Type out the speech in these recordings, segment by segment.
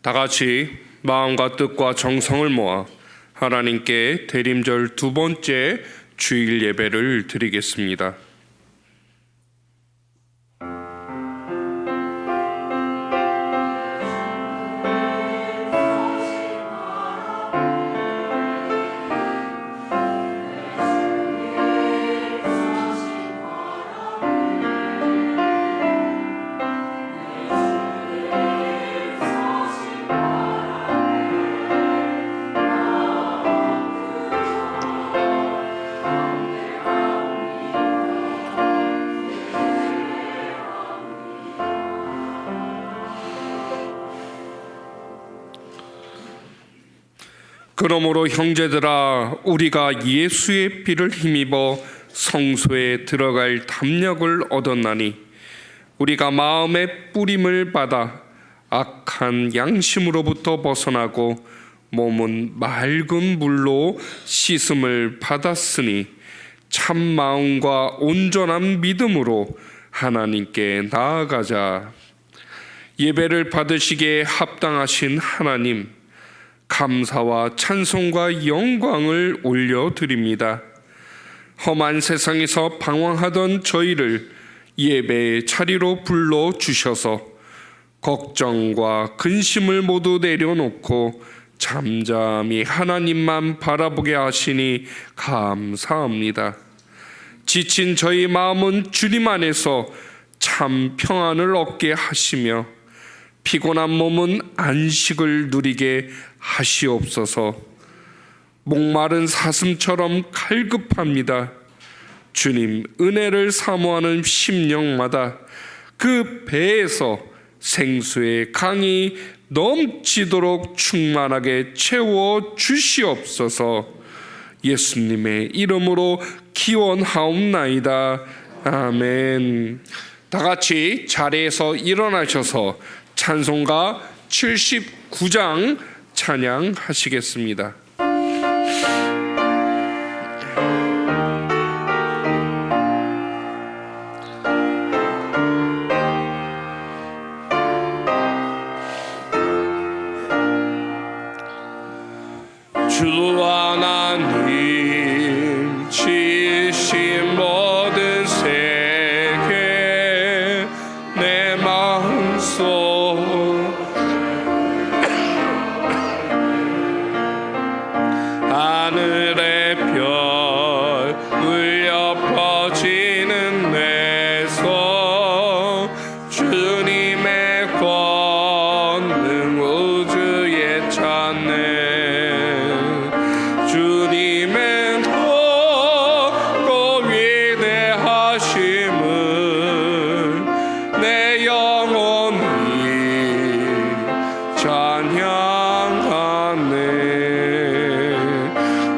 다 같이 마음과 뜻과 정성을 모아 하나님께 대림절 두 번째 주일 예배를 드리겠습니다. 그러므로 형제들아, 우리가 예수의 피를 힘입어 성소에 들어갈 담력을 얻었나니 우리가 마음의 뿌림을 받아 악한 양심으로부터 벗어나고 몸은 맑은 물로 씻음을 받았으니 참 마음과 온전한 믿음으로 하나님께 나아가자. 예배를 받으시기에 합당하신 하나님, 감사와 찬송과 영광을 올려드립니다. 험한 세상에서 방황하던 저희를 예배의 자리로 불러주셔서 걱정과 근심을 모두 내려놓고 잠잠히 하나님만 바라보게 하시니 감사합니다. 지친 저희 마음은 주님 안에서 참 평안을 얻게 하시며 피곤한 몸은 안식을 누리게 하시옵소서. 목마른 사슴처럼 갈급합니다. 주님, 은혜를 사모하는 심령마다 그 배에서 생수의 강이 넘치도록 충만하게 채워 주시옵소서. 예수님의 이름으로 기원하옵나이다. 아멘. 다 같이 자리에서 일어나셔서 찬송가 79장 찬양하시겠습니다. 주 하나님 지으신 모든 세계 내 마음속 하늘의 별 울려 퍼지는 내 손 주님의 권능 우주에 찾네. 주님의 높고 위대하심을 내 영혼이 찬양하네.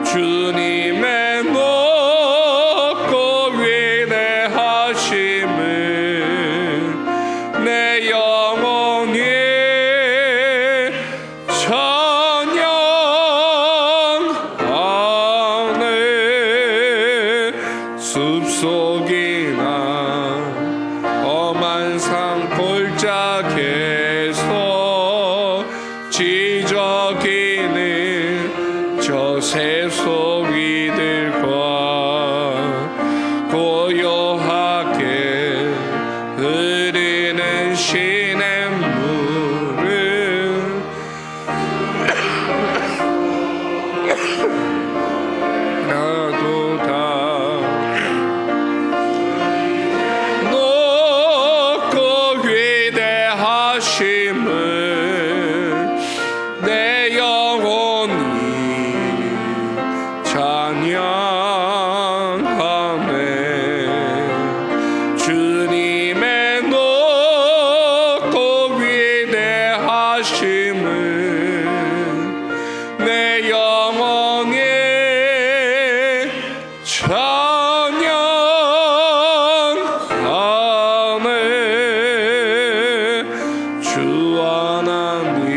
주님의 높고 위대하심을 내 영혼이 찬양하네. 숲속이나 험한 산 골짜기에서 지저귀는 저 새소리들과 고요하게 흐르는 시냇물을 나도 다 높고 위대하심을 내 영혼이 찬양하네. 주님의 높고 위대하심을 내 영혼이 찬양하네. 주 하나님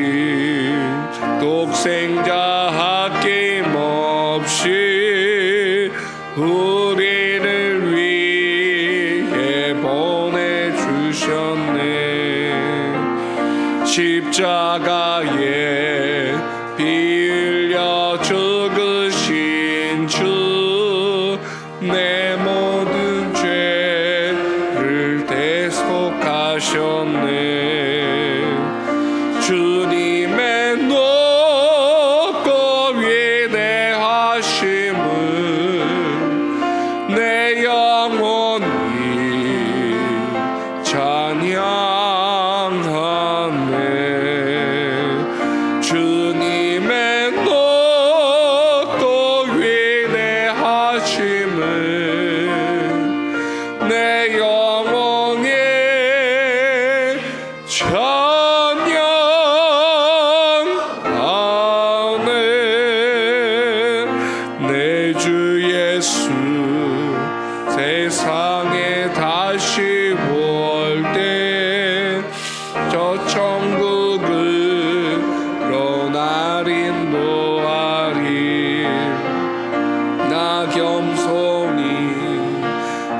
독생자 아낌없이 우리를 위해 보내주셨네. 십자가에 피 흘려 죽으신 주, 내 모든 죄를 대속하셨네. 주님의 높고 위대하심을 내 영혼이 찬양하네. 주님의 높고 위대하심을 내 영혼이 찬양하네. 내 주 예수 세상에 다시 올 때 저 천국으로 날 인도하리. 나 겸손히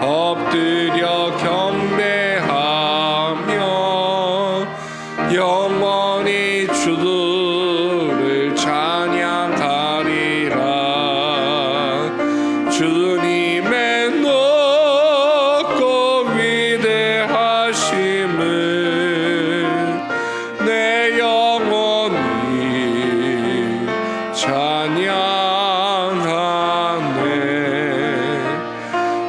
엎드려 경배하며 영원히 주를 찬양하리라. 주님의 높고 위대하심을 내 영혼이 찬양하네.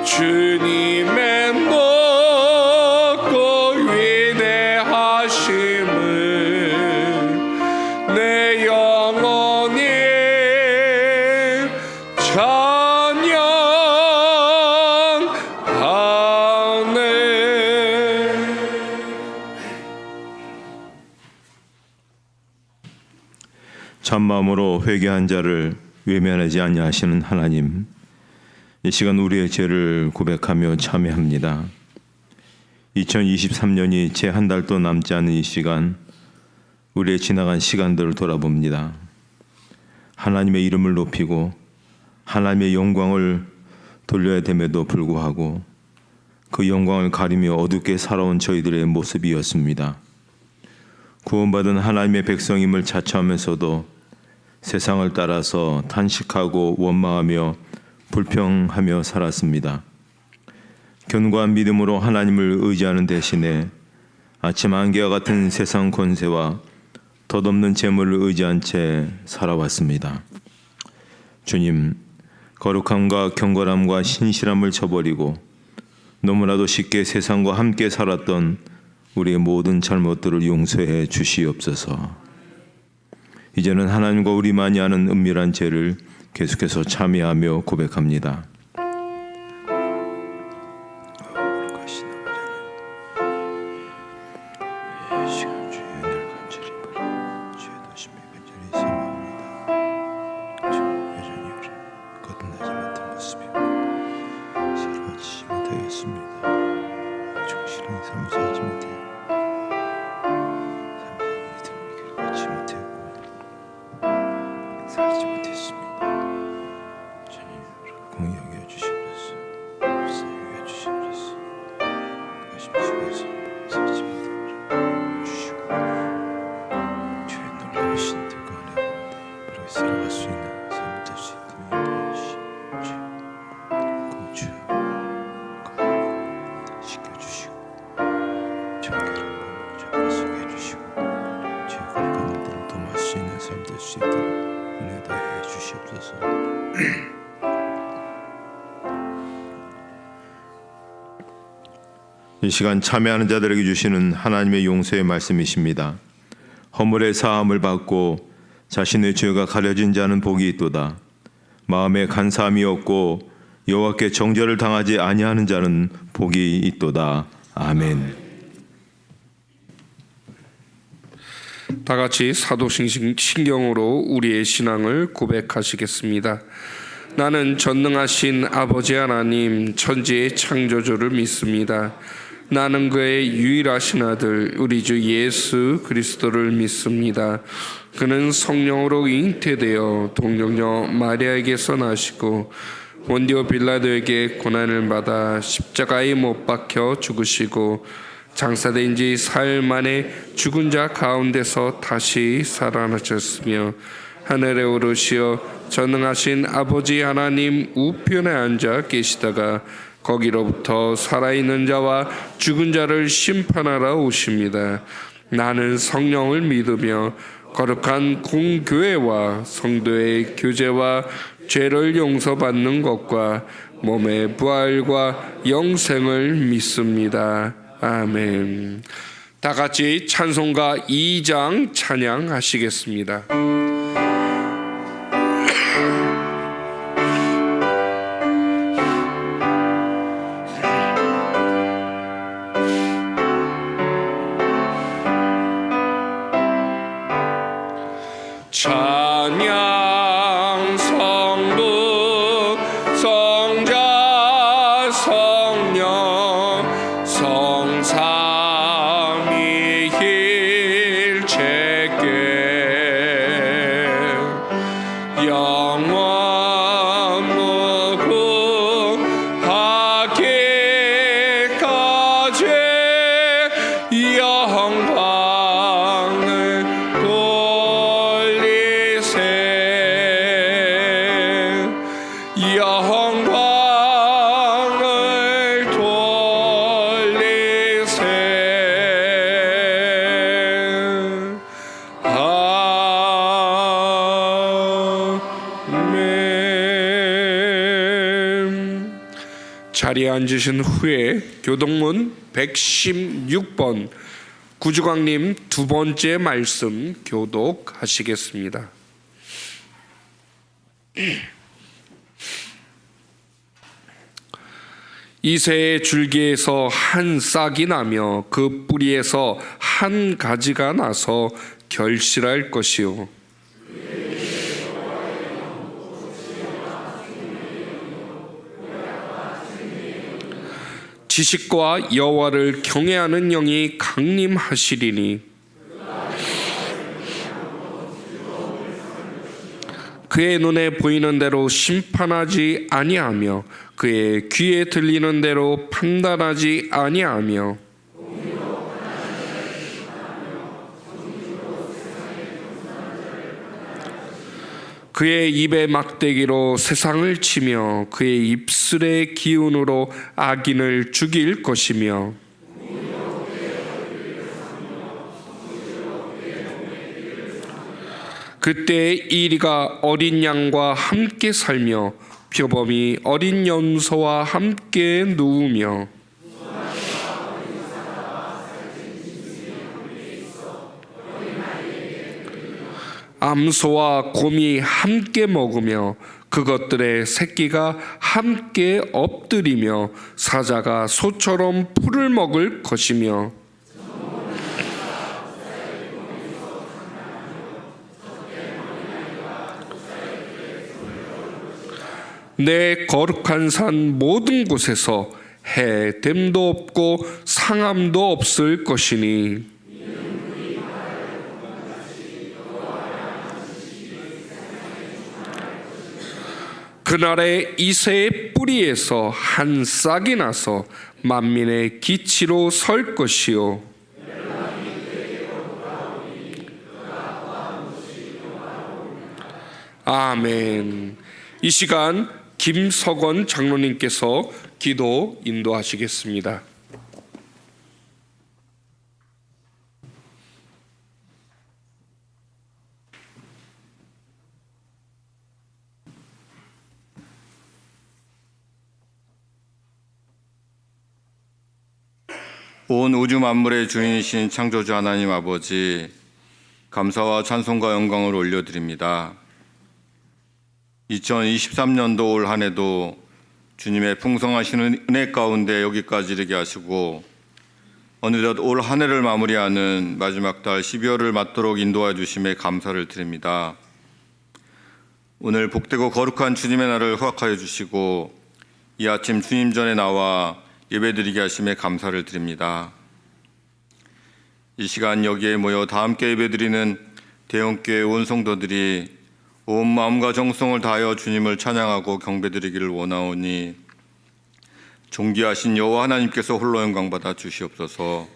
주님의 높고 위대하심을 내 영혼이 찬양하네. 참마음으로 회개한 자를 외면하지 아니하시는 하나님, 이 시간 우리의 죄를 고백하며 참회합니다. 2023년이 채 한 달도 남지 않은 이 시간, 우리의 지나간 시간들을 돌아봅니다. 하나님의 이름을 높이고 하나님의 영광을 돌려야 됨에도 불구하고 그 영광을 가리며 어둡게 살아온 저희들의 모습이었습니다. 구원받은 하나님의 백성임을 자처하면서도 세상을 따라서 탄식하고 원망하며 불평하며 살았습니다. 견고한 믿음으로 하나님을 의지하는 대신에 아침 안개와 같은 세상 권세와 덧없는 재물을 의지한 채 살아왔습니다. 주님, 거룩함과 경건함과 신실함을 저버리고 너무나도 쉽게 세상과 함께 살았던 우리의 모든 잘못들을 용서해 주시옵소서. 이제는 하나님과 우리만이 아는 은밀한 죄를 계속해서 참회하며 고백합니다. 살지 못했습니다. 주님, 공유하게 해주시옵소서. 불쌍히 해주시옵소서. 가심 수고해서 살지 못하게 주시고 주의 놀라우신 뜻과 은혜 가운데 바르게 살아갈 수 있는 삶을 될 수 있도록 인도해 주시옵소서. 구주 시켜주시고 정결한 마음을 잡아서게 해주시고 주의 거룩한 일들을 도모할 수 있는 삶 될 수 있도록 은혜 다해 주시옵소서. 이 시간 참여하는 자들에게 주시는 하나님의 용서의 말씀이십니다. 허물의 사함을 받고 자신의 죄가 가려진 자는 복이 있도다. 마음에 간사함이 없고 여호와께 정죄를 당하지 아니하는 자는 복이 있도다. 아멘. 다 같이 사도신경으로 우리의 신앙을 고백하시겠습니다. 나는 전능하신 아버지 하나님 천지의 창조주를 믿습니다. 나는 그의 유일하신 아들 우리 주 예수 그리스도를 믿습니다. 그는 성령으로 잉태되어 동정녀 마리아에게서 나시고 본디오 빌라도에게 고난을 받아 십자가에 못 박혀 죽으시고 장사된 지 사흘 만에 죽은 자 가운데서 다시 살아나셨으며 하늘에 오르시어 전능하신 아버지 하나님 우편에 앉아 계시다가 거기로부터 살아있는 자와 죽은 자를 심판하러 오십니다. 나는 성령을 믿으며 거룩한 공교회와 성도의 교제와 죄를 용서받는 것과 몸의 부활과 영생을 믿습니다. 아멘. 다 같이 찬송가 2장 찬양하시겠습니다. 찬양 성부 성자 성령 성삼위일체께 영원 무궁하기까지 영광을 영광을 돌리세. 아멘. 자리에 앉으신 후에 교동문 116번 구주광님 두 번째 말씀 교독하시겠습니다. 이새의 줄기에서 한 싹이 나며 그 뿌리에서 한 가지가 나서 결실할 것이요 지식과 여호와를 경외하는 영이 강림하시리니 그의 눈에 보이는 대로 심판하지 아니하며 그의 귀에 들리는 대로 판단하지 아니하며 그의 입의 막대기로 세상을 치며 그의 입술의 기운으로 악인을 죽일 것이며 그때 이리가 어린 양과 함께 살며 표범이 어린 염소와 함께 누우며 암소와 곰이 함께 먹으며 그것들의 새끼가 함께 엎드리며 사자가 소처럼 풀을 먹을 것이며 내 거룩한 산 모든 곳에서 해됨도 없고 상함도 없을 것이니 그날에 이새의 뿌리에서 한 싹이 나서 만민의 기치로 설 것이요 아멘. 이 시간 김석원 장로님께서 기도 인도하시겠습니다. 온 우주 만물의 주인이신 창조주 하나님 아버지, 감사와 찬송과 영광을 올려드립니다. 2023년도 올 한 해도 주님의 풍성하신 은혜 가운데 여기까지 이르게 하시고 어느덧 올 한 해를 마무리하는 마지막 달 12월을 맞도록 인도해 주심에 감사를 드립니다. 오늘 복되고 거룩한 주님의 날을 허락하여 주시고 이 아침 주님 전에 나와 예배드리게 하심에 감사를 드립니다. 이 시간 여기에 모여 다 함께 예배드리는 대형교회 온 성도들이 온 마음과 정성을 다하여 주님을 찬양하고 경배드리기를 원하오니 존귀하신 여호와 하나님께서 홀로 영광받아 주시옵소서.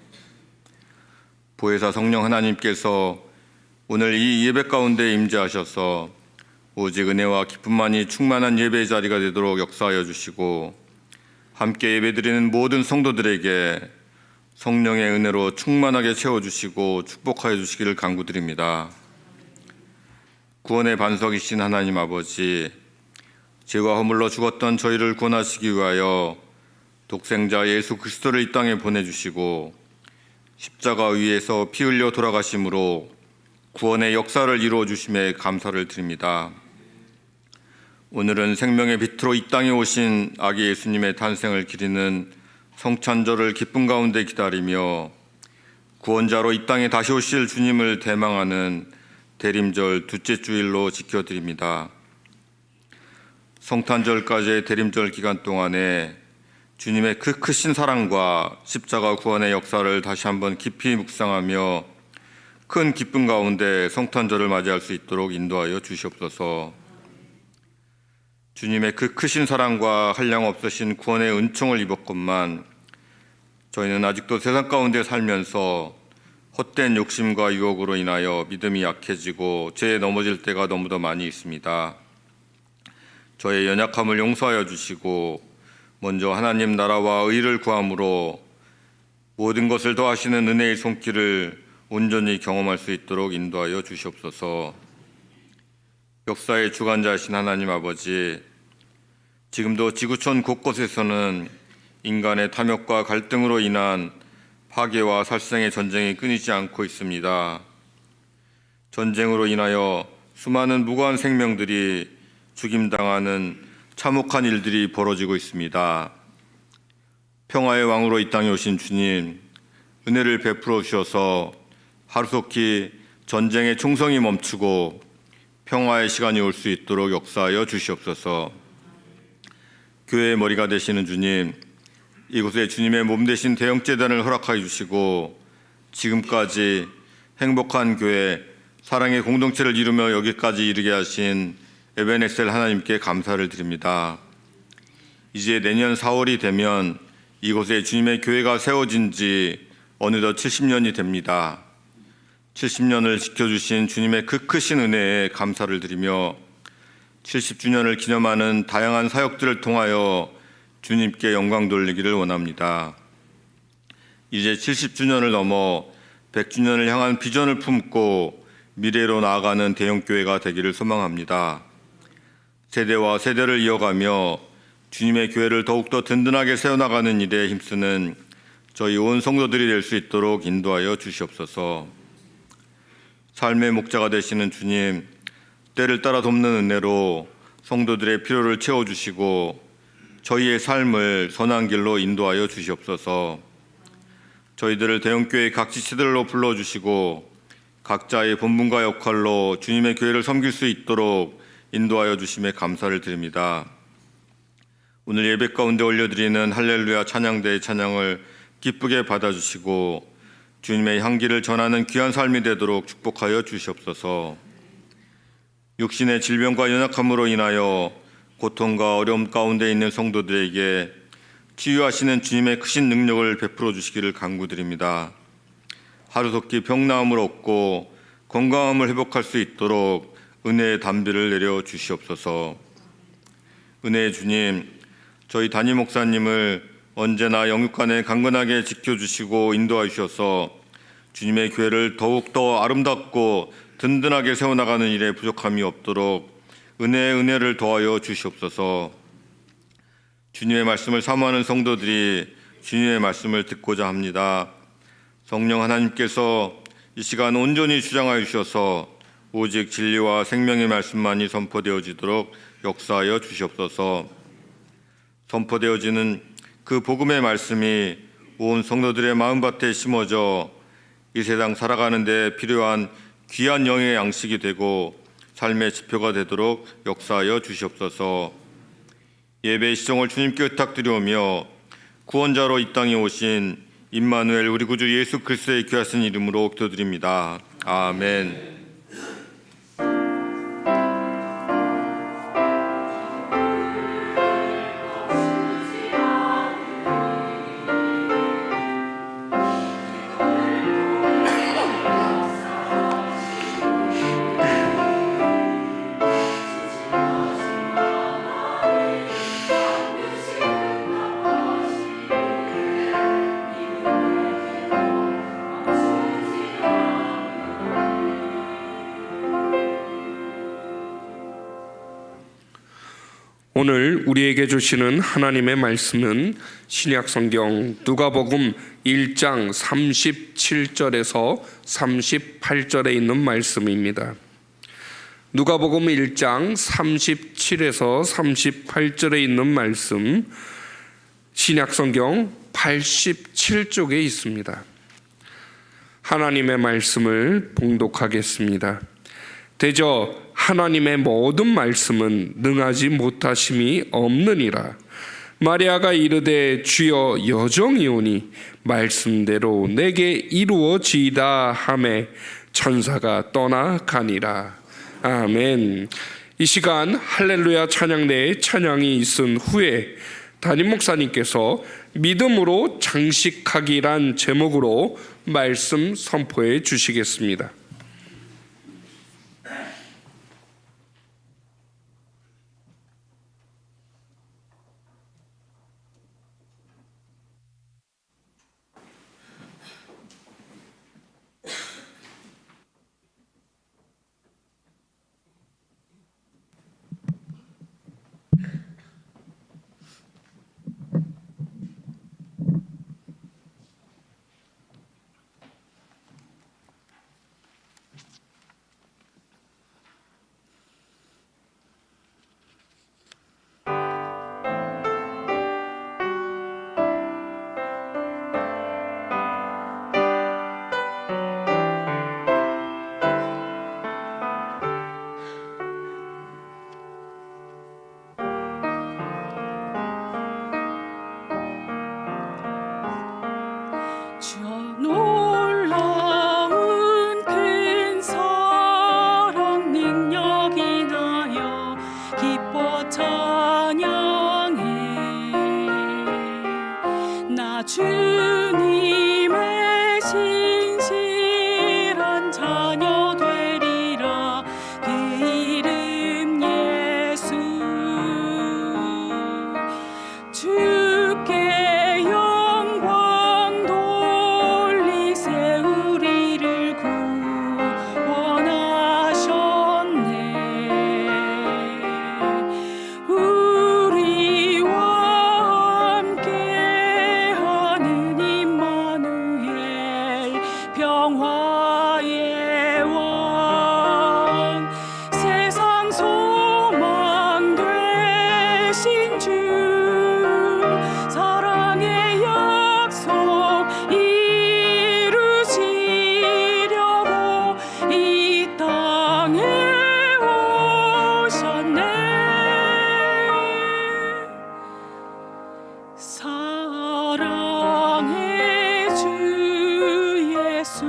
보혜사 성령 하나님께서 오늘 이 예배 가운데 임재하셔서 오직 은혜와 기쁨만이 충만한 예배 자리가 되도록 역사하여 주시고 함께 예배드리는 모든 성도들에게 성령의 은혜로 충만하게 채워주시고 축복하여 주시기를 간구드립니다. 구원의 반석이신 하나님 아버지, 죄와 허물로 죽었던 저희를 구원하시기 위하여 독생자 예수 그리스도를 이 땅에 보내주시고 십자가 위에서 피 흘려 돌아가심으로 구원의 역사를 이루어 주심에 감사를 드립니다. 오늘은 생명의 빛으로 이 땅에 오신 아기 예수님의 탄생을 기리는 성찬절을 기쁨 가운데 기다리며 구원자로 이 땅에 다시 오실 주님을 대망하는 대림절 둘째 주일로 지켜드립니다. 성탄절까지의 대림절 기간 동안에 주님의 그 크신 사랑과 십자가 구원의 역사를 다시 한번 깊이 묵상하며 큰 기쁨 가운데 성탄절을 맞이할 수 있도록 인도하여 주시옵소서. 주님의 그 크신 사랑과 한량없으신 구원의 은총을 입었건만 저희는 아직도 세상 가운데 살면서 헛된 욕심과 유혹으로 인하여 믿음이 약해지고 죄에 넘어질 때가 너무도 많이 있습니다. 저의 연약함을 용서하여 주시고 먼저 하나님 나라와 의를 구함으로 모든 것을 더하시는 은혜의 손길을 온전히 경험할 수 있도록 인도하여 주시옵소서. 역사의 주관자이신 하나님 아버지, 지금도 지구촌 곳곳에서는 인간의 탐욕과 갈등으로 인한 파괴와 살생의 전쟁이 끊이지 않고 있습니다. 전쟁으로 인하여 수많은 무고한 생명들이 죽임당하는 참혹한 일들이 벌어지고 있습니다. 평화의 왕으로 이 땅에 오신 주님, 은혜를 베풀어 주셔서 하루속히 전쟁의 총성이 멈추고 평화의 시간이 올 수 있도록 역사하여 주시옵소서. 교회의 머리가 되시는 주님, 이곳에 주님의 몸 되신 대형제단을 허락하여 주시고 지금까지 행복한 교회, 사랑의 공동체를 이루며 여기까지 이르게 하신 에베네셀 하나님께 감사를 드립니다. 이제 내년 4월이 되면 이곳에 주님의 교회가 세워진 지 어느덧 70년이 됩니다. 70년을 지켜주신 주님의 그 크신 은혜에 감사를 드리며 70주년을 기념하는 다양한 사역들을 통하여 주님께 영광 돌리기를 원합니다. 이제 70주년을 넘어 100주년을 향한 비전을 품고 미래로 나아가는 대형교회가 되기를 소망합니다. 세대와 세대를 이어가며 주님의 교회를 더욱더 든든하게 세워나가는 일에 힘쓰는 저희 온 성도들이 될 수 있도록 인도하여 주시옵소서. 삶의 목자가 되시는 주님, 때를 따라 돕는 은혜로 성도들의 필요를 채워주시고 저희의 삶을 선한 길로 인도하여 주시옵소서. 저희들을 대형교회 각 지체들로 불러주시고 각자의 본분과 역할로 주님의 교회를 섬길 수 있도록 인도하여 주심에 감사를 드립니다. 오늘 예배 가운데 올려드리는 할렐루야 찬양대의 찬양을 기쁘게 받아주시고 주님의 향기를 전하는 귀한 삶이 되도록 축복하여 주시옵소서. 육신의 질병과 연약함으로 인하여 고통과 어려움 가운데 있는 성도들에게 치유하시는 주님의 크신 능력을 베풀어 주시기를 간구드립니다. 하루속히 병나음을 얻고 건강함을 회복할 수 있도록 은혜의 담비를 내려 주시옵소서. 은혜의 주님, 저희 담임 목사님을 언제나 영육간에 강건하게 지켜주시고 인도하여 주셔서 주님의 교회를 더욱더 아름답고 든든하게 세워나가는 일에 부족함이 없도록 은혜를 더하여 주시옵소서. 주님의 말씀을 사모하는 성도들이 주님의 말씀을 듣고자 합니다. 성령 하나님께서 이 시간 온전히 주장하여 주셔서 오직 진리와 생명의 말씀만이 선포되어지도록 역사하여 주시옵소서. 선포되어지는 그 복음의 말씀이 온 성도들의 마음밭에 심어져 이 세상 살아가는 데 필요한 귀한 영의 양식이 되고 삶의 지표가 되도록 역사하여 주시옵소서. 예배의 시종을 주님께 의탁드리오며 구원자로 이 땅에 오신 임마누엘 우리 구주 예수 그리스도의 귀하신 이름으로 기도드립니다. 아멘. 오늘 우리에게 주시는 하나님의 말씀은 신약성경 누가복음 1장 37절에서 38절에 있는 말씀입니다. 누가복음 1장 37에서 38절에 있는 말씀, 신약성경 87쪽에 있습니다. 하나님의 말씀을 봉독하겠습니다. 대저 하나님의 모든 말씀은 능하지 못하심이 없느니라. 마리아가 이르되 주여 여정이오니 말씀대로 내게 이루어지이다 하매 천사가 떠나가니라. 아멘. 이 시간 할렐루야 찬양대에 찬양이 있은 후에 담임 목사님께서 믿음으로 장식하기란 제목으로 말씀 선포해 주시겠습니다. 놀라운 큰 사랑 능력 인하여 기뻐 찬양해. 나 주님의 신실한 자녀 되리라. 그 이름 예수. 주께 영광 돌리세. 우리를 구원하셨네. 우리와 함께하는 임마누엘 평화의 왕. 세상 소망 되신 주 사랑의 약속 이루시려고 이 땅에 오셨네. 사랑의 주 예수.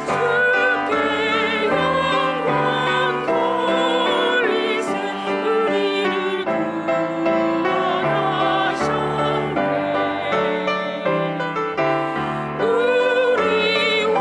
주께 영광 돌리세. 우리를 구원하셨네. 우리와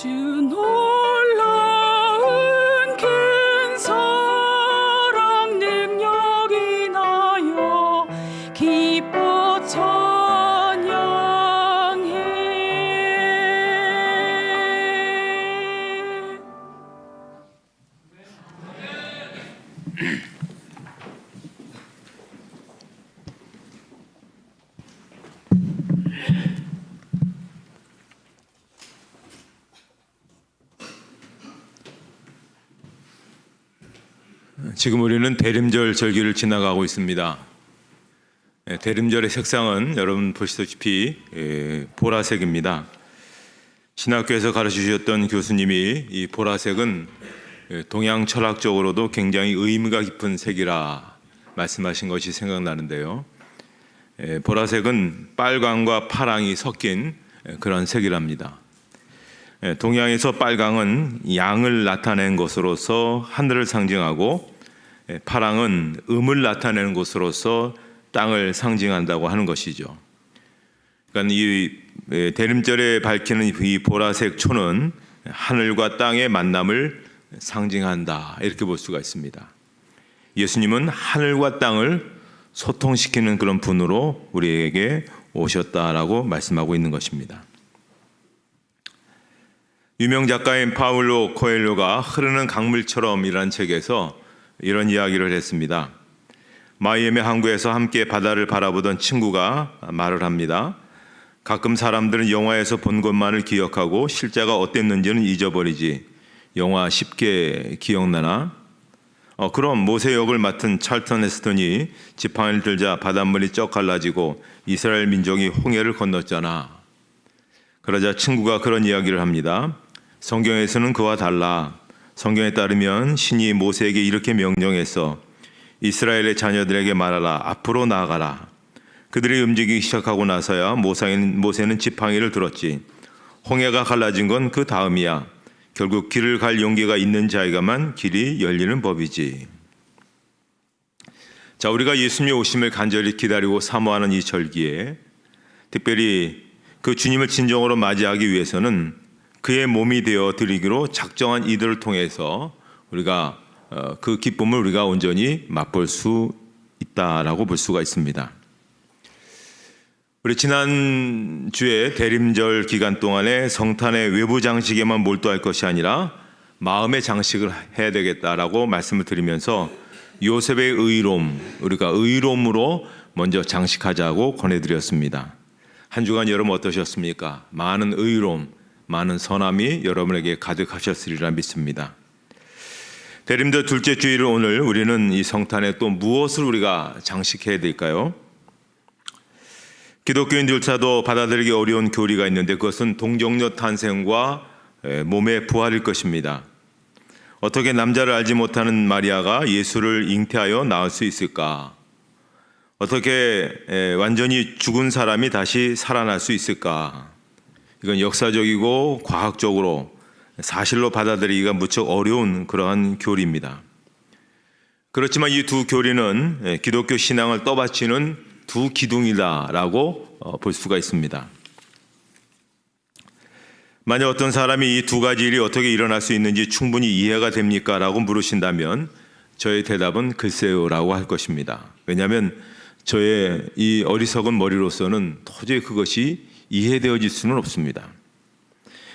주 놀라운 큰 사랑 능력 인하여 기뻐 찬양해. 지금 우리는 대림절 절기를 지나가고 있습니다. 대림절의 색상은 여러분 보시다시피 보라색입니다. 신학교에서 가르치셨던 교수님이 이 보라색은 동양 철학적으로도 굉장히 의미가 깊은 색이라 말씀하신 것이 생각나는데요. 보라색은 빨강과 파랑이 섞인 그런 색이랍니다. 동양에서 빨강은 양을 나타낸 것으로서 하늘을 상징하고, 파랑은 음을 나타내는 것으로서 땅을 상징한다고 하는 것이죠. 그러니까 이 대림절에 밝히는 이 보라색 초는 하늘과 땅의 만남을 상징한다, 이렇게 볼 수가 있습니다. 예수님은 하늘과 땅을 소통시키는 그런 분으로 우리에게 오셨다라고 말씀하고 있는 것입니다. 유명 작가인 파울로 코엘료가 흐르는 강물처럼이라는 책에서 이런 이야기를 했습니다. 마이애미 항구에서 함께 바다를 바라보던 친구가 말을 합니다. 가끔 사람들은 영화에서 본 것만을 기억하고 실제가 어땠는지는 잊어버리지. 영화 쉽게 기억나나? 그럼 모세 역을 맡은 찰턴 헤스턴이 지팡이를 들자 바닷물이 쩍 갈라지고 이스라엘 민족이 홍해를 건넜잖아. 그러자 친구가 그런 이야기를 합니다. 성경에서는 그와 달라. 성경에 따르면 신이 모세에게 이렇게 명령했어. 이스라엘의 자녀들에게 말하라. 앞으로 나아가라. 그들이 움직이기 시작하고 나서야 모세는 지팡이를 들었지. 홍해가 갈라진 건 그 다음이야. 결국 길을 갈 용기가 있는 자에게만 길이 열리는 법이지. 자, 우리가 예수님의 오심을 간절히 기다리고 사모하는 이 절기에 특별히 그 주님을 진정으로 맞이하기 위해서는 그의 몸이 되어 드리기로 작정한 이들을 통해서 우리가 그 기쁨을 우리가 온전히 맛볼 수 있다라고 볼 수가 있습니다. 우리 지난 주에 대림절 기간 동안에 성탄의 외부 장식에만 몰두할 것이 아니라 마음의 장식을 해야 되겠다라고 말씀을 드리면서 요셉의 의로움, 우리가 의로움으로 먼저 장식하자고 권해드렸습니다. 한 주간 여러분 어떠셨습니까? 많은 의로움, 많은 선함이 여러분에게 가득하셨으리라 믿습니다. 대림절 둘째 주일 오늘 우리는 이 성탄에 또 무엇을 우리가 장식해야 될까요? 기독교인들조차도 받아들이기 어려운 교리가 있는데 그것은 동정녀 탄생과 몸의 부활일 것입니다. 어떻게 남자를 알지 못하는 마리아가 예수를 잉태하여 낳을 수 있을까? 어떻게 완전히 죽은 사람이 다시 살아날 수 있을까? 이건 역사적이고 과학적으로 사실로 받아들이기가 무척 어려운 그러한 교리입니다. 그렇지만 이 두 교리는 기독교 신앙을 떠받치는 두 기둥이다라고 볼 수가 있습니다. 만약 어떤 사람이 이 두 가지 일이 어떻게 일어날 수 있는지 충분히 이해가 됩니까? 라고 물으신다면 저의 대답은 글쎄요라고 할 것입니다. 왜냐하면 저의 이 어리석은 머리로서는 도저히 그것이 이해되어질 수는 없습니다.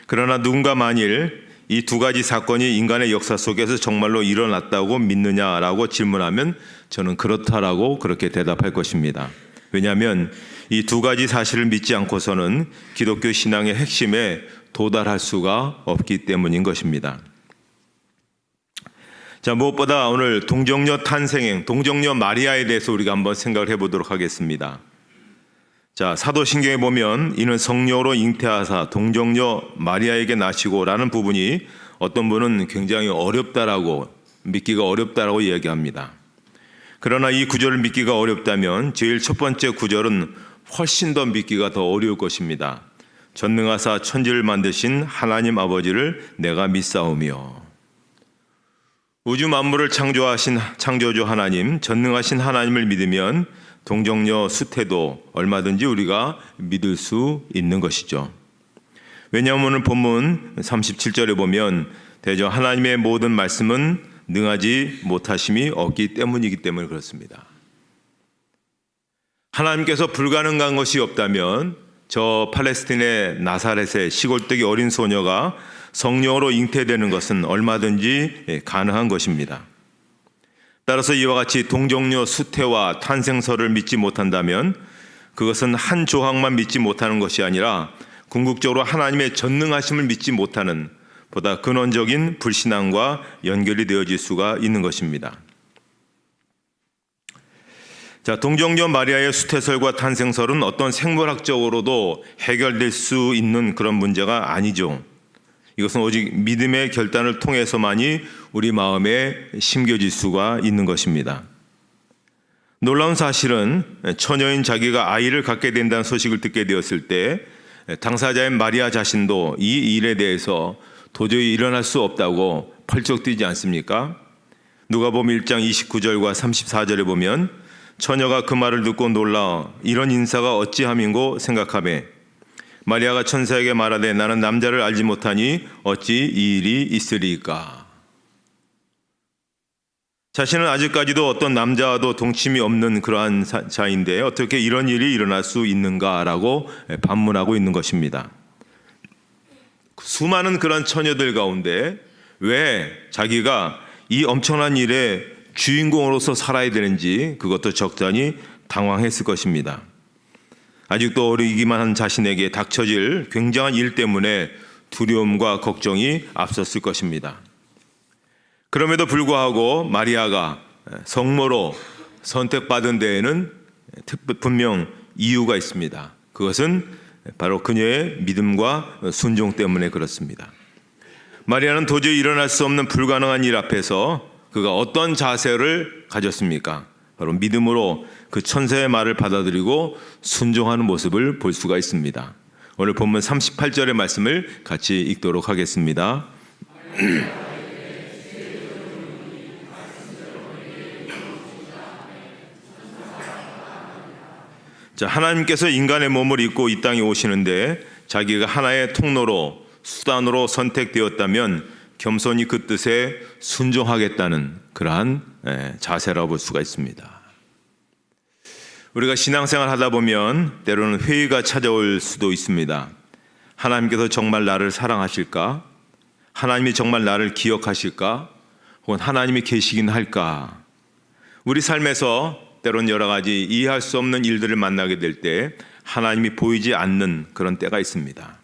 그러나 누군가 만일 이 두 가지 사건이 인간의 역사 속에서 정말로 일어났다고 믿느냐라고 질문하면 저는 그렇다라고 그렇게 대답할 것입니다. 왜냐하면 이 두 가지 사실을 믿지 않고서는 기독교 신앙의 핵심에 도달할 수가 없기 때문인 것입니다. 자, 무엇보다 오늘 동정녀 탄생행, 동정녀 마리아에 대해서 우리가 한번 생각을 해보도록 하겠습니다. 자, 사도신경에 보면 이는 성령으로 잉태하사 동정녀 마리아에게 나시고 라는 부분이 어떤 분은 굉장히 어렵다라고, 믿기가 어렵다라고 이야기합니다. 그러나 이 구절을 믿기가 어렵다면 제일 첫 번째 구절은 훨씬 더 믿기가 더 어려울 것입니다. 전능하사 천지를 만드신 하나님 아버지를 내가 믿사오며. 우주 만물을 창조하신 창조주 하나님, 전능하신 하나님을 믿으면 동정녀 수태도 얼마든지 우리가 믿을 수 있는 것이죠. 왜냐하면 오늘 본문 37절에 보면 대저 하나님의 모든 말씀은 능하지 못하심이 없기 때문이기 때문에 그렇습니다. 하나님께서 불가능한 것이 없다면 저 팔레스틴의 나사렛의 시골뜨기 어린 소녀가 성령으로 잉태되는 것은 얼마든지 가능한 것입니다. 따라서 이와 같이 동정녀 수태와 탄생설을 믿지 못한다면 그것은 한 조항만 믿지 못하는 것이 아니라 궁극적으로 하나님의 전능하심을 믿지 못하는 보다 근원적인 불신앙과 연결이 되어질 수가 있는 것입니다. 자, 동정녀 마리아의 수태설과 탄생설은 어떤 생물학적으로도 해결될 수 있는 그런 문제가 아니죠. 이것은 오직 믿음의 결단을 통해서만이 우리 마음에 심겨질 수가 있는 것입니다. 놀라운 사실은 처녀인 자기가 아이를 갖게 된다는 소식을 듣게 되었을 때 당사자인 마리아 자신도 이 일에 대해서 도저히 일어날 수 없다고 펄쩍 뛰지 않습니까? 누가복음 1장 29절과 34절에 보면 처녀가 그 말을 듣고 놀라 이런 인사가 어찌함인고 생각하매 마리아가 천사에게 말하되 나는 남자를 알지 못하니 어찌 이 일이 있으리까. 자신은 아직까지도 어떤 남자와도 동침이 없는 그러한 자인데 어떻게 이런 일이 일어날 수 있는가라고 반문하고 있는 것입니다. 수많은 그런 처녀들 가운데 왜 자기가 이 엄청난 일의 주인공으로서 살아야 되는지 그것도 적잖이 당황했을 것입니다. 아직도 어리기만 한 자신에게 닥쳐질 굉장한 일 때문에 두려움과 걱정이 앞섰을 것입니다. 그럼에도 불구하고 마리아가 성모로 선택받은 데에는 분명 이유가 있습니다. 그것은 바로 그녀의 믿음과 순종 때문에 그렇습니다. 마리아는 도저히 일어날 수 없는 불가능한 일 앞에서 그가 어떤 자세를 가졌습니까? 바로 믿음으로 그 천사의 말을 받아들이고 순종하는 모습을 볼 수가 있습니다. 오늘 본문 38절의 말씀을 같이 읽도록 하겠습니다. 자, 하나님께서 인간의 몸을 입고 이 땅에 오시는데 자기가 하나의 통로로 수단으로 선택되었다면 겸손히 그 뜻에 순종하겠다는 그러한 자세라고 볼 수가 있습니다. 우리가 신앙생활 하다 보면 때로는 회의가 찾아올 수도 있습니다. 하나님께서 정말 나를 사랑하실까? 하나님이 정말 나를 기억하실까? 혹은 하나님이 계시긴 할까? 우리 삶에서 때로는 여러 가지 이해할 수 없는 일들을 만나게 될 때 하나님이 보이지 않는 그런 때가 있습니다.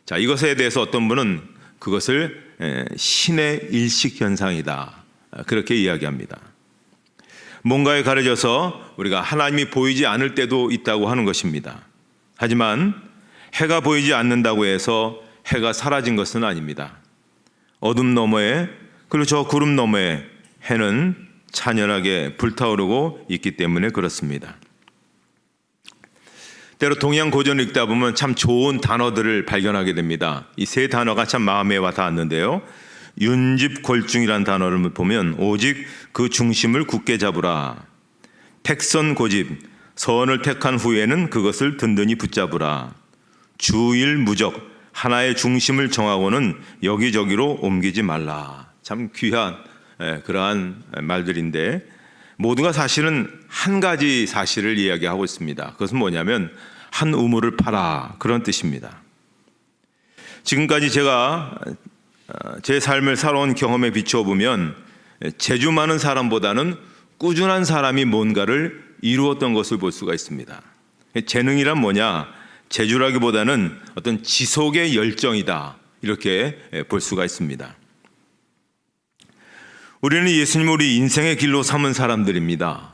자, 이것에 대해서 어떤 분은 그것을 신의 일식 현상이다, 그렇게 이야기합니다. 뭔가에 가려져서 우리가 하나님이 보이지 않을 때도 있다고 하는 것입니다. 하지만 해가 보이지 않는다고 해서 해가 사라진 것은 아닙니다. 어둠 너머에, 그리고 저 구름 너머에 해는 찬연하게 불타오르고 있기 때문에 그렇습니다. 때로 동양 고전을 읽다 보면 참 좋은 단어들을 발견하게 됩니다. 이 세 단어가 참 마음에 와 닿았는데요. 윤집골중이라는 단어를 보면 오직 그 중심을 굳게 잡으라. 택선고집, 선을 택한 후에는 그것을 든든히 붙잡으라. 주일무적, 하나의 중심을 정하고는 여기저기로 옮기지 말라. 참 귀한 그러한 말들인데 모두가 사실은 한 가지 사실을 이야기하고 있습니다. 그것은 뭐냐면 한 우물을 파라, 그런 뜻입니다. 지금까지 제가 제 삶을 살아온 경험에 비추어 보면 재주 많은 사람보다는 꾸준한 사람이 뭔가를 이루었던 것을 볼 수가 있습니다. 재능이란 뭐냐? 재주라기보다는 어떤 지속의 열정이다, 이렇게 볼 수가 있습니다. 우리는 예수님을 우리 인생의 길로 삼은 사람들입니다.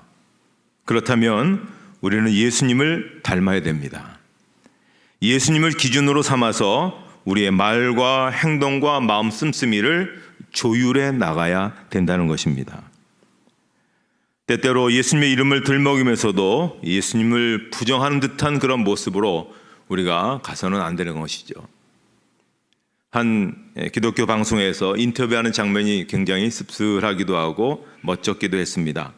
그렇다면 우리는 예수님을 닮아야 됩니다. 예수님을 기준으로 삼아서 우리의 말과 행동과 마음 씀씀이를 조율해 나가야 된다는 것입니다. 때때로 예수님의 이름을 들먹이면서도 예수님을 부정하는 듯한 그런 모습으로 우리가 가서는 안 되는 것이죠. 한 기독교 방송에서 인터뷰하는 장면이 굉장히 씁쓸하기도 하고 멋졌기도 했습니다.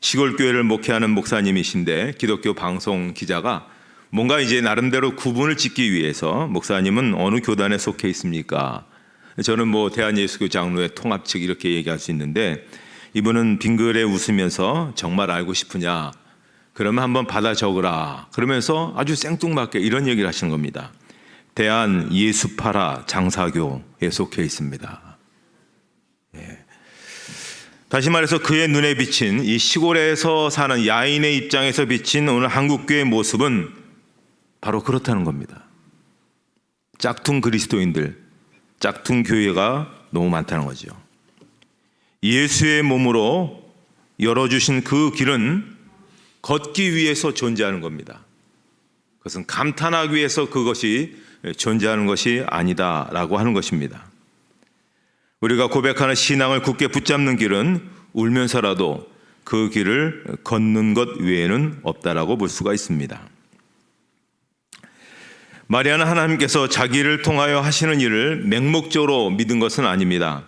시골 교회를 목회하는 목사님이신데 기독교 방송 기자가 뭔가 이제 나름대로 구분을 짓기 위해서 목사님은 어느 교단에 속해 있습니까? 저는 뭐 대한예수교 장로회 통합 측 이렇게 얘기할 수 있는데 이분은 빙글에 웃으면서 정말 알고 싶으냐? 그러면 한번 받아 적으라. 그러면서 아주 생뚱맞게 이런 얘기를 하시는 겁니다. 대한예수파라 장사교에 속해 있습니다. 예. 다시 말해서 그의 눈에 비친 이 시골에서 사는 야인의 입장에서 비친 오늘 한국교회의 모습은 바로 그렇다는 겁니다. 짝퉁 그리스도인들, 짝퉁 교회가 너무 많다는 거죠. 예수의 몸으로 열어주신 그 길은 걷기 위해서 존재하는 겁니다. 그것은 감탄하기 위해서 그것이 존재하는 것이 아니다라고 하는 것입니다. 우리가 고백하는 신앙을 굳게 붙잡는 길은 울면서라도 그 길을 걷는 것 외에는 없다라고 볼 수가 있습니다. 마리아는 하나님께서 자기를 통하여 하시는 일을 맹목적으로 믿은 것은 아닙니다.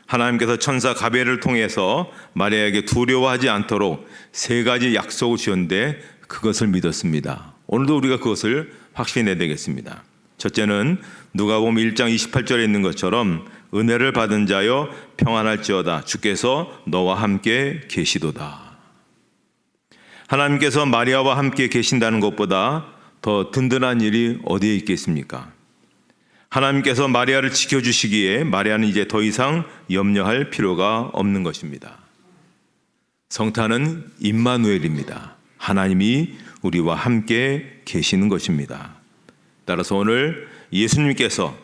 하나님께서 천사 가브리엘을 통해서 마리아에게 두려워하지 않도록 3가지 약속을 주셨는데 그것을 믿었습니다. 오늘도 우리가 그것을 확신해야 되겠습니다. 첫째는 누가복음 1장 28절에 있는 것처럼 은혜를 받은 자여 평안할지어다 주께서 너와 함께 계시도다. 하나님께서 마리아와 함께 계신다는 것보다 더 든든한 일이 어디에 있겠습니까? 하나님께서 마리아를 지켜주시기에 마리아는 이제 더 이상 염려할 필요가 없는 것입니다. 성탄은 임마누엘입니다. 하나님이 우리와 함께 계시는 것입니다. 따라서 오늘 예수님께서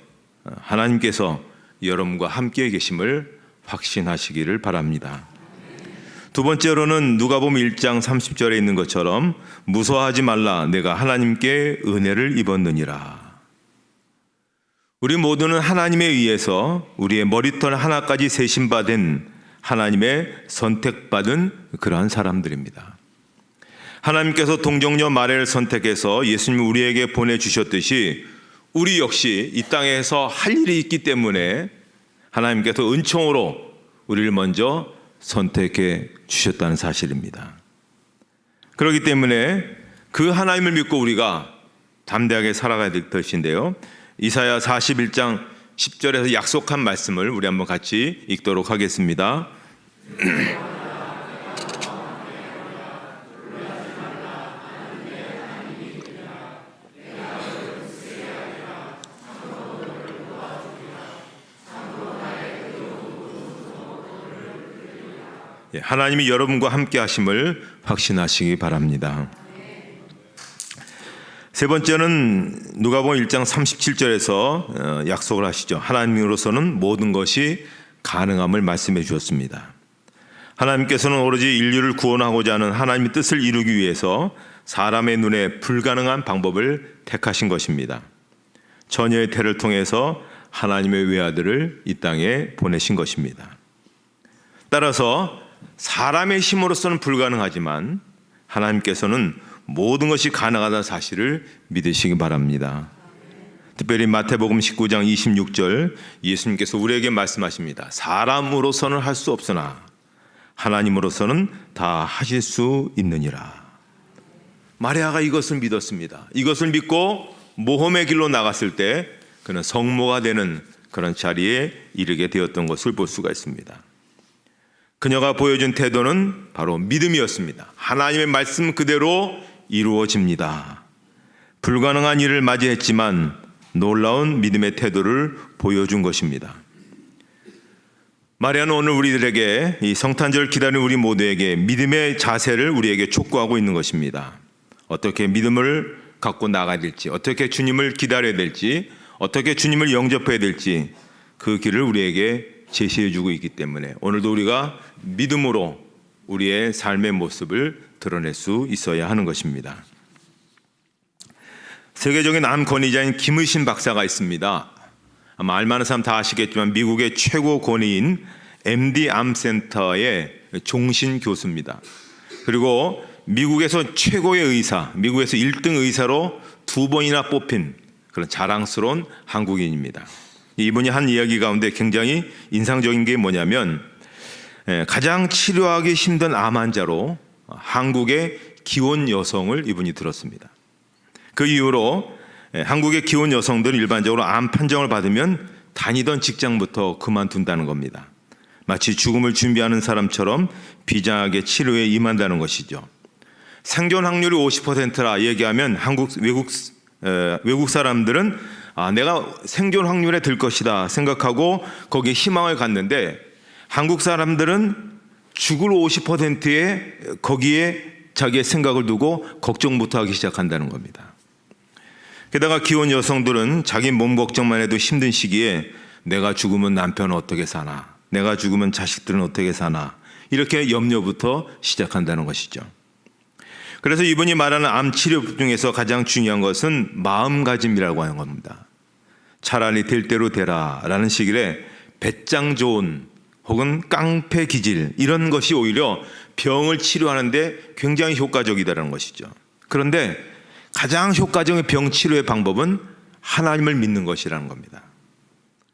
하나님께서 여러분과 함께 계심을 확신하시기를 바랍니다. 두 번째로는 누가복음 1장 30절에 있는 것처럼 무서워하지 말라 내가 하나님께 은혜를 입었느니라. 우리 모두는 하나님에 의해서 우리의 머리털 하나까지 세심받은 하나님의 선택받은 그러한 사람들입니다. 하나님께서 동정녀 마리아를 선택해서 예수님을 우리에게 보내주셨듯이 우리 역시 이 땅에서 할 일이 있기 때문에 하나님께서 은총으로 우리를 먼저 선택해 주셨다는 사실입니다. 그렇기 때문에 그 하나님을 믿고 우리가 담대하게 살아가야 될 것인데요. 이사야 41장 10절에서 약속한 말씀을 우리 한번 같이 읽도록 하겠습니다. 하나님이 여러분과 함께 하심을 확신하시기 바랍니다. 세 번째는 누가복음 1장 37절에서 약속을 하시죠. 하나님으로서는 모든 것이 가능함을 말씀해 주셨습니다. 하나님께서는 오로지 인류를 구원하고자 하는 하나님의 뜻을 이루기 위해서 사람의 눈에 불가능한 방법을 택하신 것입니다. 처녀의 태를 통해서 하나님의 외아들을 이 땅에 보내신 것입니다. 따라서 사람의 힘으로서는 불가능하지만 하나님께서는 모든 것이 가능하다는 사실을 믿으시기 바랍니다. 특별히 마태복음 19장 26절 예수님께서 우리에게 말씀하십니다. 사람으로서는 할 수 없으나 하나님으로서는 다 하실 수 있느니라. 마리아가 이것을 믿었습니다. 이것을 믿고 모험의 길로 나갔을 때 그는 성모가 되는 그런 자리에 이르게 되었던 것을 볼 수가 있습니다. 그녀가 보여준 태도는 바로 믿음이었습니다. 하나님의 말씀 그대로 이루어집니다. 불가능한 일을 맞이했지만 놀라운 믿음의 태도를 보여준 것입니다. 마리아는 오늘 우리들에게 이 성탄절을 기다리는 우리 모두에게 믿음의 자세를 우리에게 촉구하고 있는 것입니다. 어떻게 믿음을 갖고 나가야 될지, 어떻게 주님을 기다려야 될지, 어떻게 주님을 영접해야 될지 그 길을 우리에게 제시해 주고 있기 때문에 오늘도 우리가 믿음으로 우리의 삶의 모습을 드러낼 수 있어야 하는 것입니다. 세계적인 암 권위자인 김의신 박사가 있습니다. 아마 알만한 사람 다 아시겠지만 미국의 최고 권위인 MD 암센터의 종신 교수입니다. 그리고 미국에서 최고의 의사, 미국에서 1등 의사로 2번이나 뽑힌 그런 자랑스러운 한국인입니다. 이분이 한 이야기 가운데 굉장히 인상적인 게 뭐냐면 가장 치료하기 힘든 암 환자로 한국의 기혼 여성을 이분이 들었습니다. 그 이후로 한국의 기혼 여성들은 일반적으로 암 판정을 받으면 다니던 직장부터 그만둔다는 겁니다. 마치 죽음을 준비하는 사람처럼 비장하게 치료에 임한다는 것이죠. 생존 확률이 50%라 얘기하면 외국 사람들은 내가 생존 확률에 들 것이다 생각하고 거기에 희망을 갖는데, 한국 사람들은 죽을 50%에 거기에 자기의 생각을 두고 걱정부터 하기 시작한다는 겁니다. 게다가 기혼 여성들은 자기 몸 걱정만 해도 힘든 시기에 내가 죽으면 남편은 어떻게 사나, 내가 죽으면 자식들은 어떻게 사나, 이렇게 염려부터 시작한다는 것이죠. 그래서 이분이 말하는 암 치료 중에서 가장 중요한 것은 마음가짐이라고 하는 겁니다. 차라리 될 대로 되라 라는 식의 배짱 좋은 혹은 깡패 기질, 이런 것이 오히려 병을 치료하는데 굉장히 효과적이다라는 것이죠. 그런데 가장 효과적인 병 치료의 방법은 하나님을 믿는 것이라는 겁니다.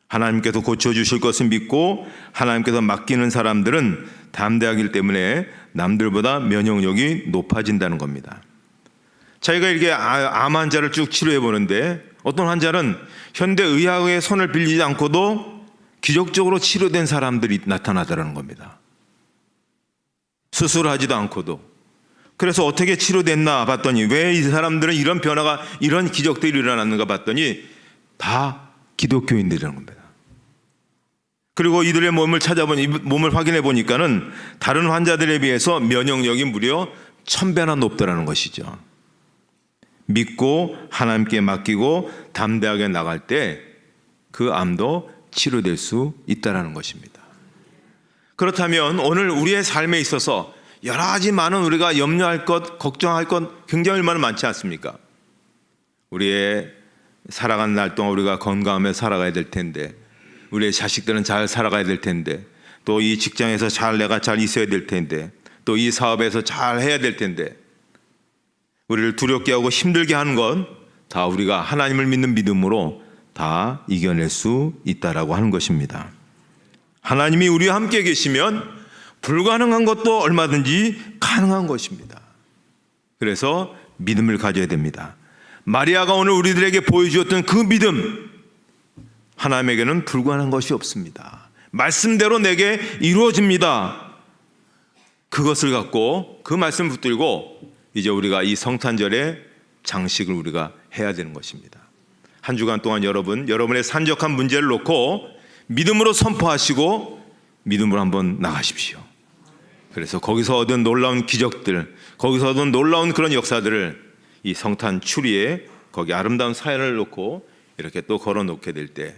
하나님께서 고쳐주실 것을 믿고 하나님께서 맡기는 사람들은 담대하기 때문에 남들보다 면역력이 높아진다는 겁니다. 저희가 이렇게 암 환자를 쭉 치료해 보는데 어떤 환자는 현대의학의 손을 빌리지 않고도 기적적으로 치료된 사람들이 나타나더라는 겁니다. 수술하지도 않고도. 그래서 어떻게 치료됐나 봤더니, 왜 이 사람들은 이런 변화가, 이런 기적들이 일어났는가 봤더니 다 기독교인들이라는 겁니다. 그리고 이들의 몸을 확인해 보니까는 다른 환자들에 비해서 면역력이 무려 1000배나 높더라는 것이죠. 믿고 하나님께 맡기고 담대하게 나갈 때 그 암도 치료될 수 있다라는 것입니다. 그렇다면 오늘 우리의 삶에 있어서 여러 가지 많은 우리가 염려할 것, 걱정할 것 굉장히 얼마나 많지 않습니까? 우리의 살아가는 날 동안 우리가 건강하며 살아가야 될 텐데, 우리의 자식들은 잘 살아가야 될 텐데, 또 이 직장에서 내가 잘 있어야 될 텐데, 또 이 사업에서 잘 해야 될 텐데, 우리를 두렵게 하고 힘들게 하는 건 다 우리가 하나님을 믿는 믿음으로 다 이겨낼 수 있다라고 하는 것입니다. 하나님이 우리와 함께 계시면 불가능한 것도 얼마든지 가능한 것입니다. 그래서 믿음을 가져야 됩니다. 마리아가 오늘 우리들에게 보여주었던 그 믿음, 하나님에게는 불가능한 것이 없습니다. 말씀대로 내게 이루어집니다. 그것을 갖고 그 말씀을 붙들고 이제 우리가 이 성탄절에 장식을 우리가 해야 되는 것입니다. 한 주간 동안 여러분의 산적한 문제를 놓고 믿음으로 선포하시고 믿음으로 한번 나가십시오. 그래서 거기서 얻은 놀라운 기적들, 거기서 얻은 놀라운 그런 역사들을 이 성탄 추리에 거기 아름다운 사연을 놓고 이렇게 또 걸어놓게 될 때,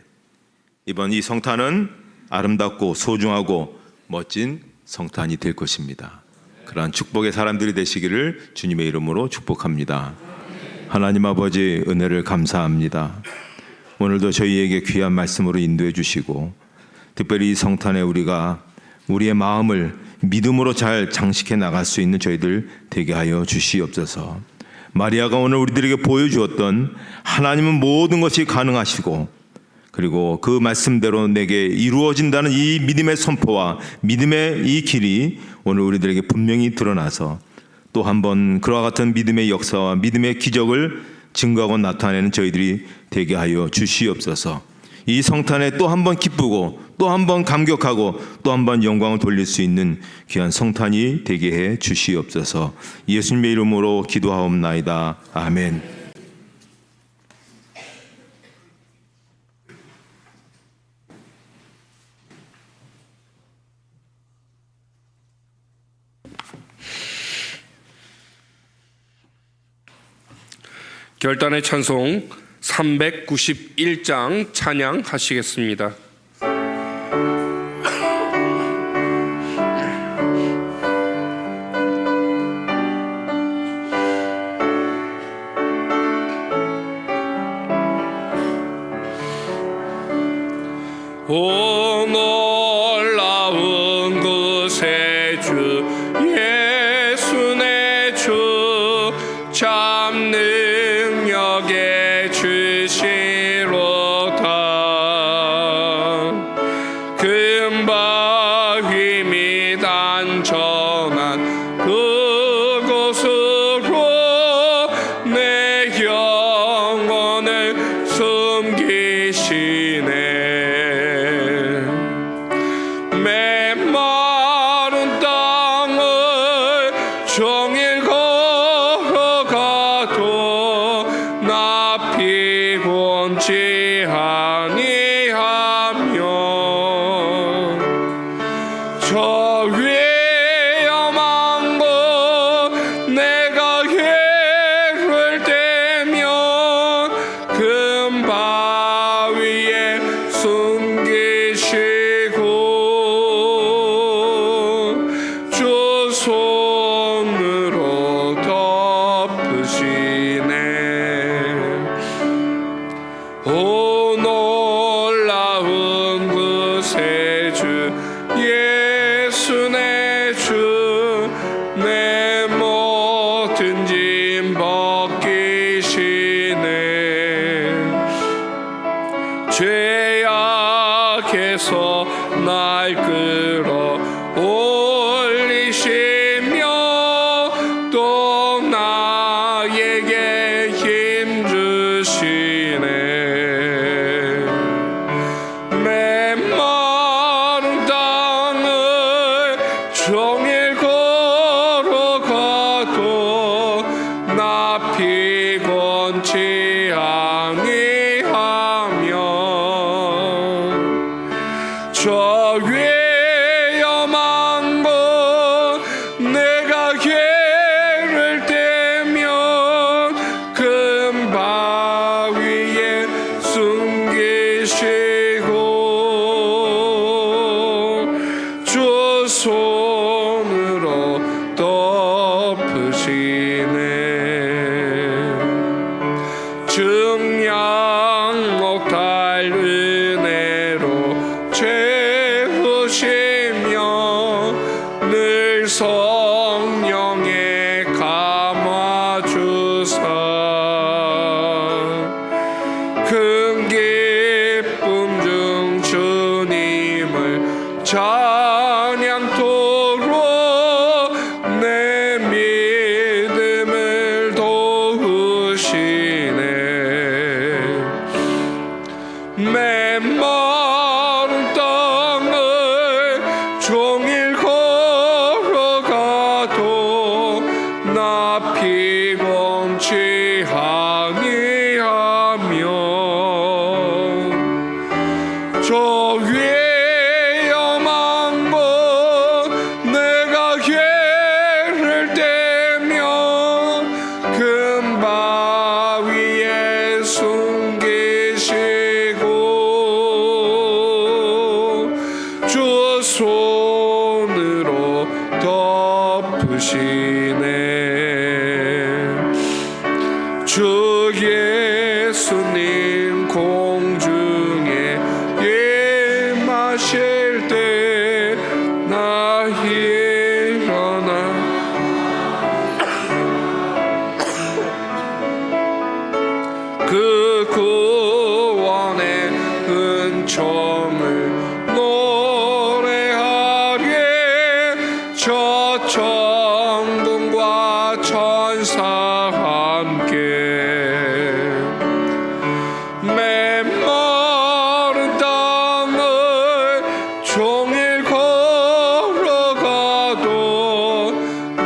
이번 이 성탄은 아름답고 소중하고 멋진 성탄이 될 것입니다. 그러한 축복의 사람들이 되시기를 주님의 이름으로 축복합니다. 하나님 아버지, 은혜를 감사합니다. 오늘도 저희에게 귀한 말씀으로 인도해 주시고, 특별히 이 성탄에 우리가 우리의 마음을 믿음으로 잘 장식해 나갈 수 있는 저희들 되게 하여 주시옵소서. 마리아가 오늘 우리들에게 보여주었던 하나님은 모든 것이 가능하시고, 그리고 그 말씀대로 내게 이루어진다는 이 믿음의 선포와 믿음의 이 길이 오늘 우리들에게 분명히 드러나서 또 한 번 그와 같은 믿음의 역사와 믿음의 기적을 증거하고 나타내는 저희들이 되게 하여 주시옵소서. 이 성탄에 또 한 번 기쁘고 또 한 번 감격하고 또 한 번 영광을 돌릴 수 있는 귀한 성탄이 되게 해 주시옵소서. 예수님의 이름으로 기도하옵나이다. 아멘. 결단의 찬송 391장 찬양하시겠습니다. 오 놀라운 구세 주 예수 내 주 참 능력의 주시로다. 금방 힘이 단정한 그곳으로 내 영 메마른 땅을 종일 걸어가도 나 피곤치 아니하며 저 위에 험한 곳 내가 해를 대면 금바위에 숨기시고 주 손으로 덮으시네. 오 놀라운 구세 주 예수 내 주 내 모든 짐 벗기시네. 죄악에서 날 끌어 올리시며 또 나에게 힘 주시네. 메마른 땅을 종일 걸어가도 나 피곤치 아니하며 저 위에 험한 곳 내가 해를 대면 금바위에 숨기시고 주 손으로 덮으시네. 증량 못할 은혜로 채우시며 늘 성령에 감화주사 큰 기쁨 중 주님을 찬양토록 내 믿음을 도우시네. 메마른 땅을 종일 걸어가도 나 피곤치 아니하며 저 위에 험한 곳 내가 해를 대면 금바위에 숨기시고 주 손으로 덮으시네. 주 예수님 공중에 임하실 때 나 일어나 그 구원의 은총을 노래하리. 저 천군과 천사 함께 메마른 땅을 종일 걸어가도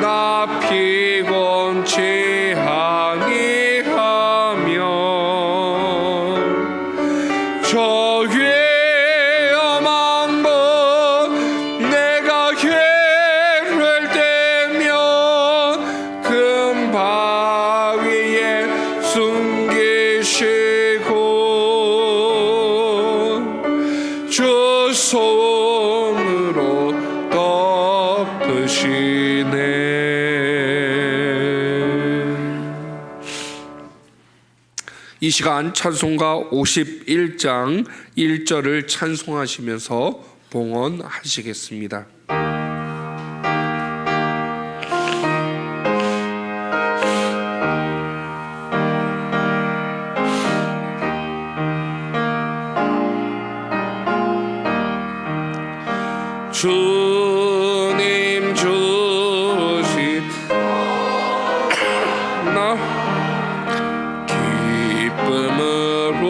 나 피곤치 아니하며 저 위에 험한 곳 내가 해를 대면 금바위에 숨기시고 주 손으로 덮으시네. 이 시간 찬송가 51장 1절을 찬송하시면서 봉헌하시겠습니다. 주님 주신 나 기쁨으로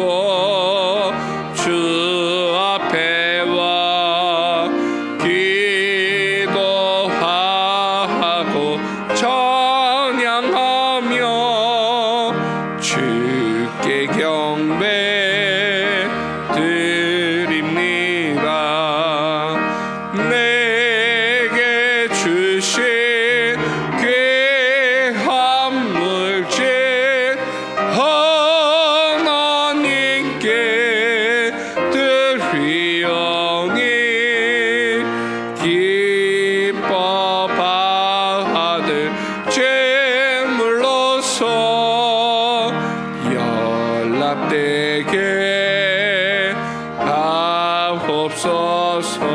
되게 하옵소서.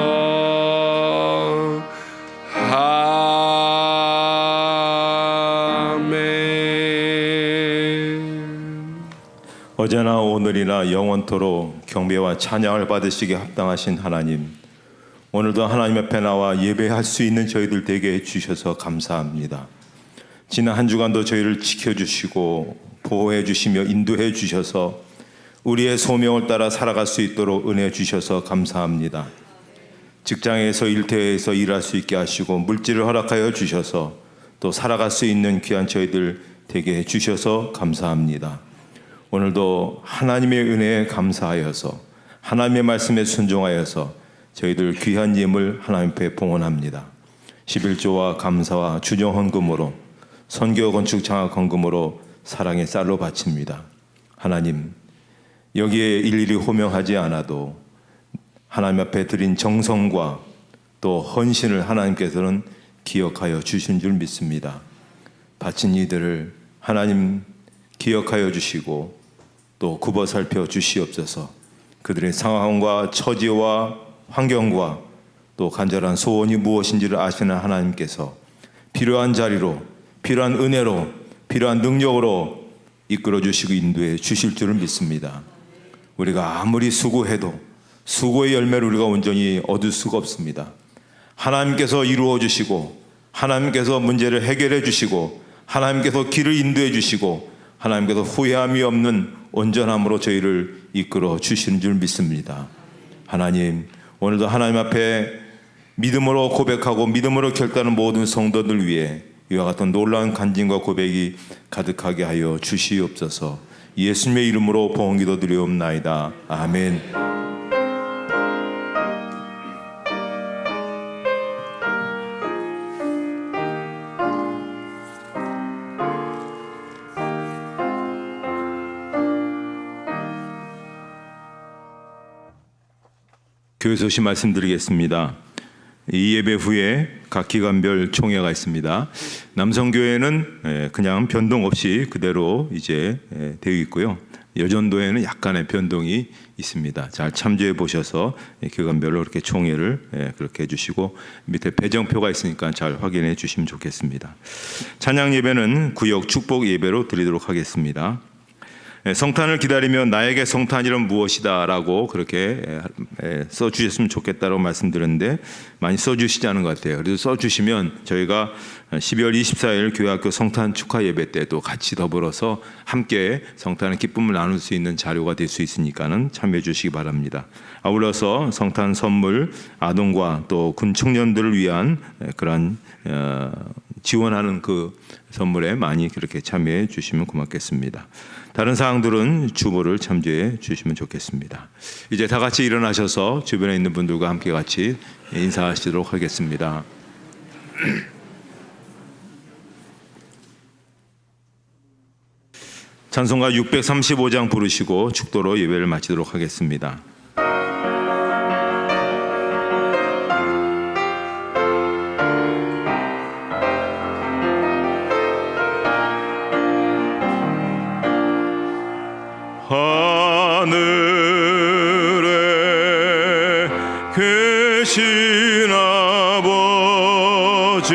아멘. 어제나 오늘이나 영원토록 경배와 찬양을 받으시기에 합당하신 하나님, 오늘도 하나님 앞에 나와 예배할 수 있는 저희들 되게 해주셔서 감사합니다. 지난 한 주간도 저희를 지켜주시고 보호해 주시며 인도해 주셔서 우리의 소명을 따라 살아갈 수 있도록 은혜 주셔서 감사합니다. 직장에서 일터에서 일할 수 있게 하시고 물질을 허락하여 주셔서 또 살아갈 수 있는 귀한 저희들 되게 해주셔서 감사합니다. 오늘도 하나님의 은혜에 감사하여서 하나님의 말씀에 순종하여서 저희들 귀한 예물 하나님 앞에 봉헌합니다. 11조와 감사와 주정 헌금으로 선교 건축 장학 헌금으로 사랑의 쌀로 바칩니다. 하나님, 여기에 일일이 호명하지 않아도 하나님 앞에 드린 정성과 또 헌신을 하나님께서는 기억하여 주신 줄 믿습니다. 바친 이들을 하나님 기억하여 주시고 또 굽어 살펴 주시옵소서. 그들의 상황과 처지와 환경과 또 간절한 소원이 무엇인지를 아시는 하나님께서 필요한 자리로, 필요한 은혜로, 필요한 능력으로 이끌어 주시고 인도해 주실 줄을 믿습니다. 우리가 아무리 수고해도 수고의 열매를 우리가 온전히 얻을 수가 없습니다. 하나님께서 이루어 주시고 하나님께서 문제를 해결해 주시고 하나님께서 길을 인도해 주시고 하나님께서 후회함이 없는 온전함으로 저희를 이끌어 주시는 줄 믿습니다. 하나님, 오늘도 하나님 앞에 믿음으로 고백하고 믿음으로 결단하는 모든 성도들 위해 이와 같은 놀라운 간증과 고백이 가득하게 하여 주시옵소서. 예수님의 이름으로 봉헌기도 드리옵나이다. 아멘. 교회 소식 말씀드리겠습니다. 이 예배 후에 각 기관별 총회가 있습니다. 남성교회는 그냥 변동 없이 그대로 이제 되어 있고요. 여전도회는 약간의 변동이 있습니다. 잘 참조해 보셔서 기관별로 이렇게 총회를 그렇게 해주시고 밑에 배정표가 있으니까 잘 확인해 주시면 좋겠습니다. 찬양 예배는 구역 축복 예배로 드리도록 하겠습니다. 성탄을 기다리며 나에게 성탄이란 무엇이다 라고 그렇게 써주셨으면 좋겠다고 말씀드렸는데 많이 써주시지 않은 것 같아요. 그래서 써주시면 저희가 12월 24일 교회학교 성탄 축하 예배 때도 같이 더불어서 함께 성탄의 기쁨을 나눌 수 있는 자료가 될 수 있으니까는 참여해 주시기 바랍니다. 아울러서 성탄 선물 아동과 또 군 청년들을 위한 그러한 지원하는 그 선물에 많이 그렇게 참여해 주시면 고맙겠습니다. 다른 사항들은 주보를 참조해 주시면 좋겠습니다. 이제 다 같이 일어나셔서 주변에 있는 분들과 함께 같이 인사하시도록 하겠습니다. 찬송가 635장 부르시고 축도로 예배를 마치도록 하겠습니다. 하늘에 계신 아버지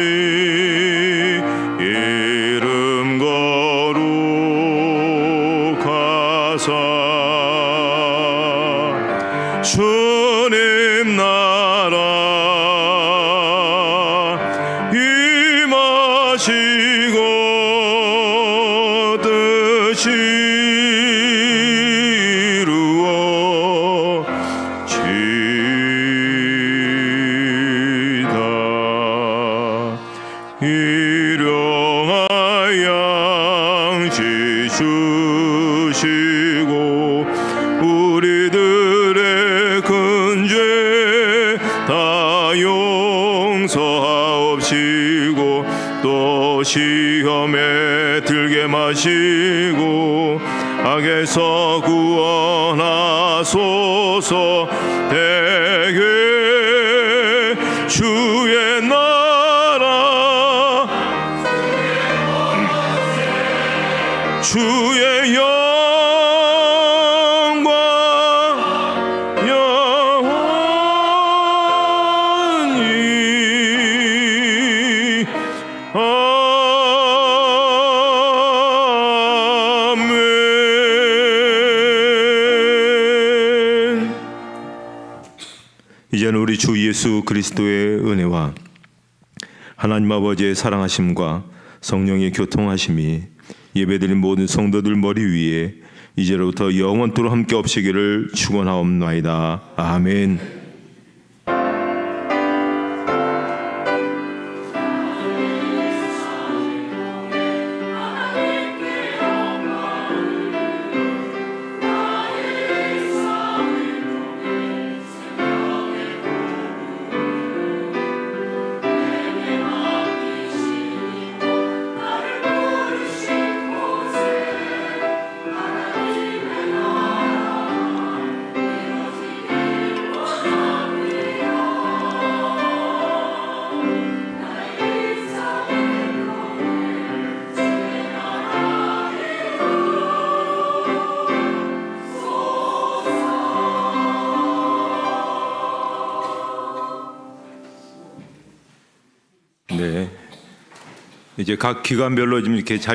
이름 거룩하사 주님 나라 임하시고 뜻이 주시고 우리들의 큰 죄 다 용서하옵시고 또 시험에 들게 마시고 악에서 구원하소서. 대개 주의 나라 주의 영광 이제는 우리 주 예수 그리스도의 은혜와 하나님 아버지의 사랑하심과 성령의 교통하심이 예배드린 모든 성도들 머리 위에 이제로부터 영원토록 함께 없으기를 축원하옵나이다. 아멘. 네. 이제 각 기관별로 좀 이렇게 자리